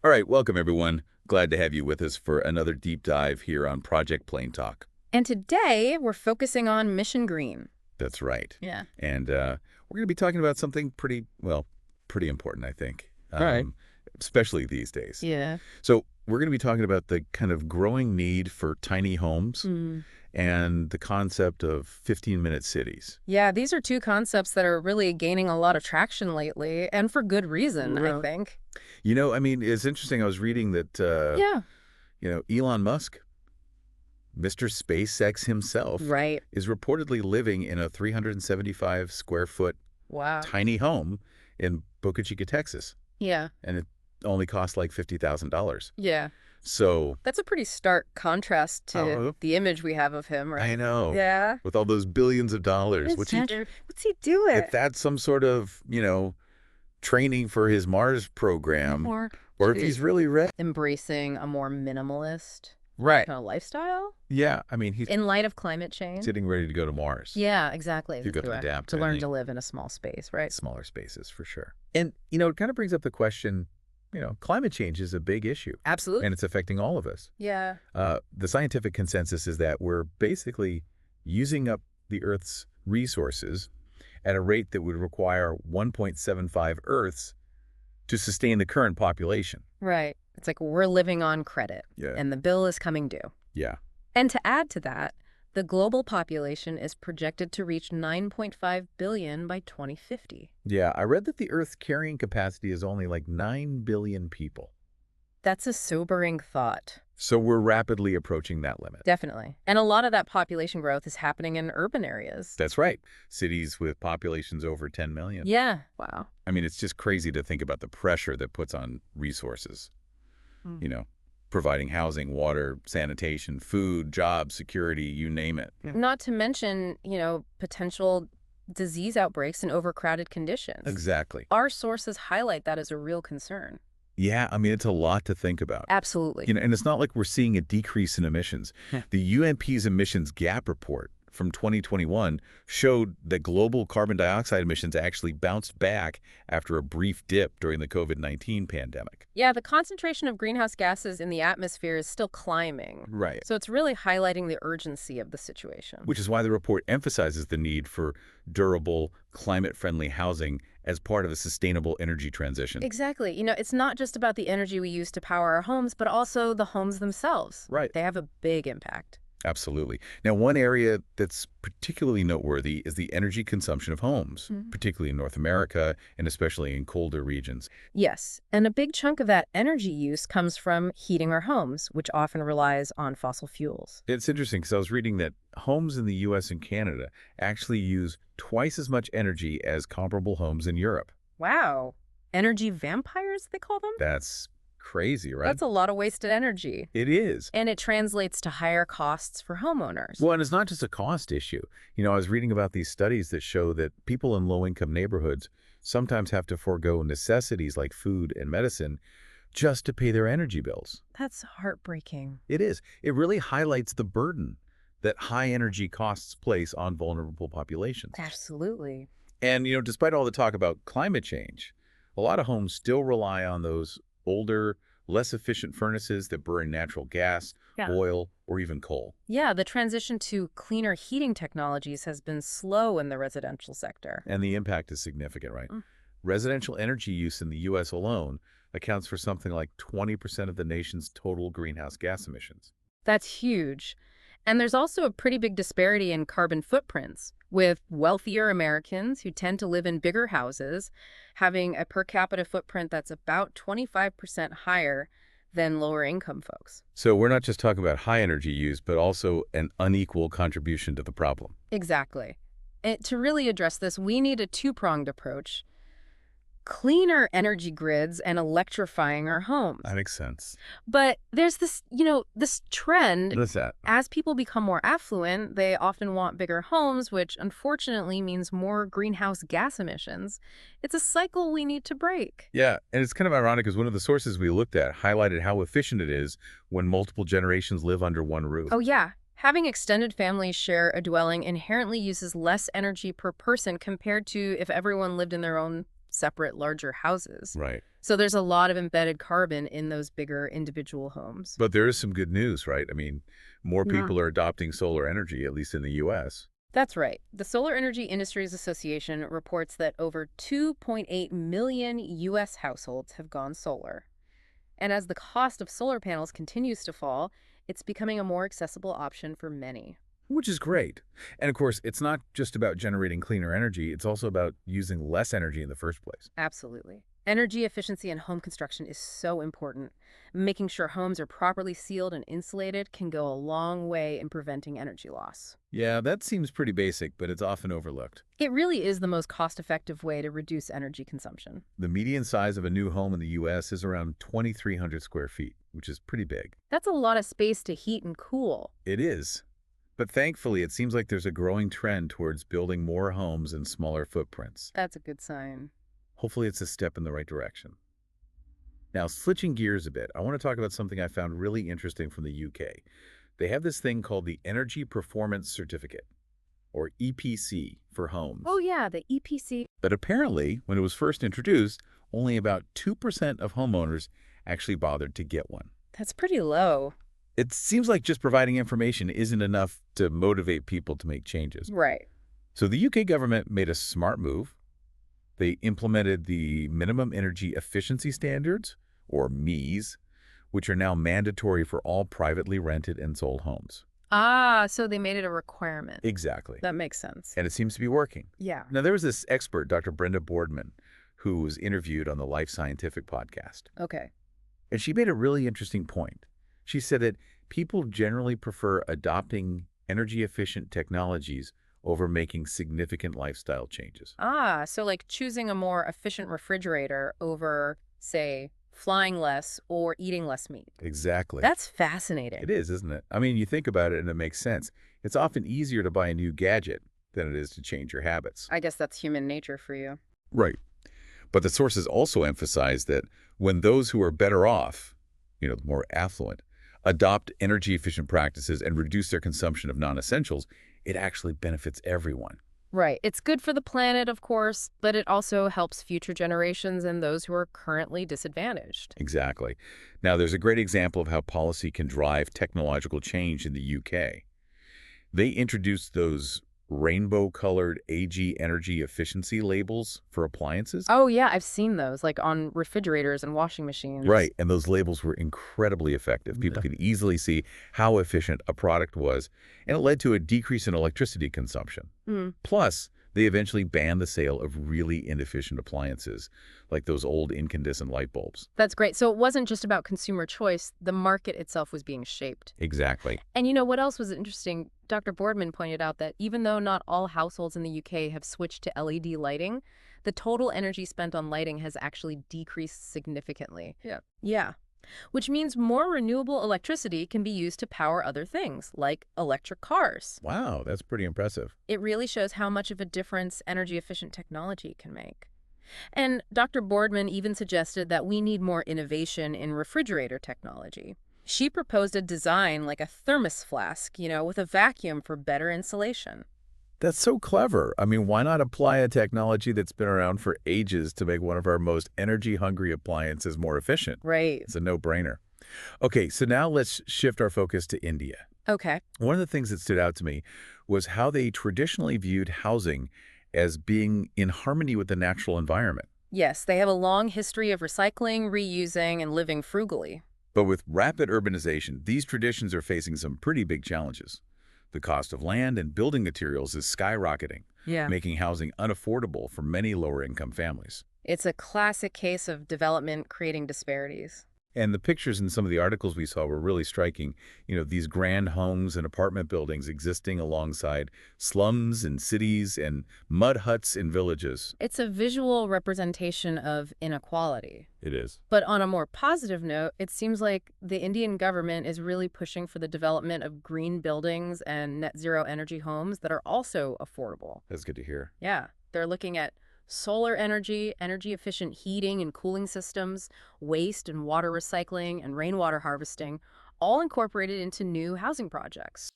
All right, welcome everyone. Glad to have you with us for another deep dive here on Project Plain Talk. And today we're focusing on Mission Green. That's right. Yeah. And we're going to be talking about something pretty important, I think, All right. especially these days. Yeah. So we're going to be talking about the kind of growing need for tiny homes and the concept of 15-minute cities. Yeah, these are two concepts that are really gaining a lot of traction lately, and for good reason, I Right. think. It's interesting. I was reading that, Yeah. Elon Musk, Mr. SpaceX himself, Right. is reportedly living in a 375 square foot Wow. tiny home in Boca Chica, Texas, Yeah. and it only costs like $50,000. Yeah. So That's a pretty stark contrast to Oh. the image we have of him, right? I know, Yeah. with all those billions of dollars, What's he doing? if that's some sort of training for his Mars program, or if he's really ready. Embracing a more minimalist Right. kind of lifestyle Yeah, I mean he's in light of climate change. sitting ready to go to Mars. Yeah, exactly. You've got to adapt, to I learn think. to live in a small space, right? Smaller spaces for sure. And it kind of brings up the question, climate change is a big issue. Absolutely. And it's affecting all of us. Yeah. The scientific consensus is that we're basically using up the Earth's resources at a rate that would require 1.75 Earths to sustain the current population. Right. It's like we're living on credit, Yeah. and the bill is coming due. Yeah. And to add to that, the global population is projected to reach 9.5 billion by 2050. Yeah, I read that the Earth's carrying capacity is only like 9 billion people. That's a sobering thought. So we're rapidly approaching that limit. Definitely. And a lot of that population growth is happening in urban areas. That's right. Cities with populations over 10 million. Yeah. Wow. I mean, it's just crazy to think about the pressure that puts on resources. Providing housing, water, sanitation, food, jobs, security, you name it. Not to mention, potential disease outbreaks in overcrowded conditions. Exactly. Our sources highlight that as a real concern. Yeah, I mean, it's a lot to think about. Absolutely. And it's not like we're seeing a decrease in emissions. The UNP's emissions gap report from 2021 showed that global carbon dioxide emissions actually bounced back after a brief dip during the COVID-19 pandemic. Yeah, the concentration of greenhouse gases in the atmosphere is still climbing. Right. So it's really highlighting the urgency of the situation. Which is why the report emphasizes the need for durable, climate-friendly housing as part of a sustainable energy transition. Exactly. It's not just about the energy we use to power our homes, but also the homes themselves. Right. They have a big impact. Absolutely. Now, one area that's particularly noteworthy is the energy consumption of homes, particularly in North America and especially in colder regions. Yes, and a big chunk of that energy use comes from heating our homes, which often relies on fossil fuels. It's interesting because I was reading that homes in the U.S. and Canada actually use twice as much energy as comparable homes in Europe. Wow. Energy vampires, they call them? That's crazy, right? That's a lot of wasted energy. It is. And it translates to higher costs for homeowners. Well, and it's not just a cost issue. I was reading about these studies that show that people in low-income neighborhoods sometimes have to forego necessities like food and medicine just to pay their energy bills. That's heartbreaking. It is. It really highlights the burden that high energy costs place on vulnerable populations. Absolutely. And, despite all the talk about climate change, a lot of homes still rely on those older, less efficient furnaces that burn natural gas, oil, or even coal. Yeah, the transition to cleaner heating technologies has been slow in the residential sector. And the impact is significant, right? Residential energy use in the U.S. alone accounts for something like 20% of the nation's total greenhouse gas emissions. That's huge. And there's also a pretty big disparity in carbon footprints, with wealthier Americans who tend to live in bigger houses having a per capita footprint that's about 25% higher than lower income folks. So we're not just talking about high energy use, but also an unequal contribution to the problem. Exactly. And to really address this, we need a two-pronged approach. Cleaner energy grids and electrifying our homes. That makes sense. But there's this, this trend. What's that? As people become more affluent, they often want bigger homes, which unfortunately means more greenhouse gas emissions. It's a cycle we need to break. Yeah, and it's kind of ironic because one of the sources we looked at highlighted how efficient it is when multiple generations live under one roof. Oh, yeah. Having extended families share a dwelling inherently uses less energy per person compared to if everyone lived in their own separate, larger houses. Right. So there's a lot of embedded carbon in those bigger individual homes. But there is some good news, right? I mean, more Yeah. people are adopting solar energy, at least in the U.S. That's right. The Solar Energy Industries Association reports that over 2.8 million U.S. households have gone solar. And as the cost of solar panels continues to fall, it's becoming a more accessible option for many. Which is great. And of course, it's not just about generating cleaner energy, it's also about using less energy in the first place. Absolutely. Energy efficiency in home construction is so important. Making sure homes are properly sealed and insulated can go a long way in preventing energy loss. Yeah, that seems pretty basic, but it's often overlooked. It really is the most cost-effective way to reduce energy consumption. The median size of a new home in the U.S. is around 2,300 square feet, which is pretty big. That's a lot of space to heat and cool. It is. But thankfully, it seems like there's a growing trend towards building more homes in smaller footprints. That's a good sign. Hopefully, it's a step in the right direction. Now, switching gears a bit, I want to talk about something I found really interesting from the UK. They have this thing called the Energy Performance Certificate, or EPC, for homes. Oh yeah, the EPC. But apparently, when it was first introduced, only about 2% of homeowners actually bothered to get one. That's pretty low. It seems like just providing information isn't enough to motivate people to make changes. Right. So the UK government made a smart move. They implemented the Minimum Energy Efficiency Standards, or MEES, which are now mandatory for all privately rented and sold homes. Ah, so they made it a requirement. Exactly. That makes sense. And it seems to be working. Yeah. Now, there was this expert, Dr. Brenda Boardman, who was interviewed on the Life Scientific podcast. Okay. And she made a really interesting point. She said that people generally prefer adopting energy-efficient technologies over making significant lifestyle changes. Ah, so like choosing a more efficient refrigerator over, say, flying less or eating less meat. Exactly. That's fascinating. It is, isn't it? I mean, you think about it and it makes sense. It's often easier to buy a new gadget than it is to change your habits. I guess that's human nature for you. Right. But the sources also emphasize that when those who are better off, more affluent, adopt energy-efficient practices and reduce their consumption of non-essentials, it actually benefits everyone. Right. It's good for the planet, of course, but it also helps future generations and those who are currently disadvantaged. Exactly. Now, there's a great example of how policy can drive technological change in the UK. They introduced those rainbow-colored AG energy efficiency labels for appliances. Oh, yeah, I've seen those, like on refrigerators and washing machines. Right, and those labels were incredibly effective. People could easily see how efficient a product was, and it led to a decrease in electricity consumption. Mm. Plus, they eventually banned the sale of really inefficient appliances, like those old incandescent light bulbs. That's great. So it wasn't just about consumer choice. The market itself was being shaped. Exactly. And you know what else was interesting? Dr. Boardman pointed out that even though not all households in the UK have switched to LED lighting, the total energy spent on lighting has actually decreased significantly. Yeah. Which means more renewable electricity can be used to power other things, like electric cars. Wow, that's pretty impressive. It really shows how much of a difference energy-efficient technology can make. And Dr. Boardman even suggested that we need more innovation in refrigerator technology. She proposed a design like a thermos flask, with a vacuum for better insulation. That's so clever. I mean, why not apply a technology that's been around for ages to make one of our most energy-hungry appliances more efficient? Right. It's a no-brainer. Okay, so now let's shift our focus to India. Okay. One of the things that stood out to me was how they traditionally viewed housing as being in harmony with the natural environment. Yes, they have a long history of recycling, reusing, and living frugally. But with rapid urbanization, these traditions are facing some pretty big challenges. The cost of land and building materials is skyrocketing, making housing unaffordable for many lower-income families. It's a classic case of development creating disparities. And the pictures in some of the articles we saw were really striking. These grand homes and apartment buildings existing alongside slums in cities and mud huts in villages. It's a visual representation of inequality. It is. But on a more positive note, it seems like the Indian government is really pushing for the development of green buildings and net zero energy homes that are also affordable. That's good to hear. Yeah, they're looking at solar energy, energy-efficient heating and cooling systems, waste and water recycling, and rainwater harvesting, all incorporated into new housing projects.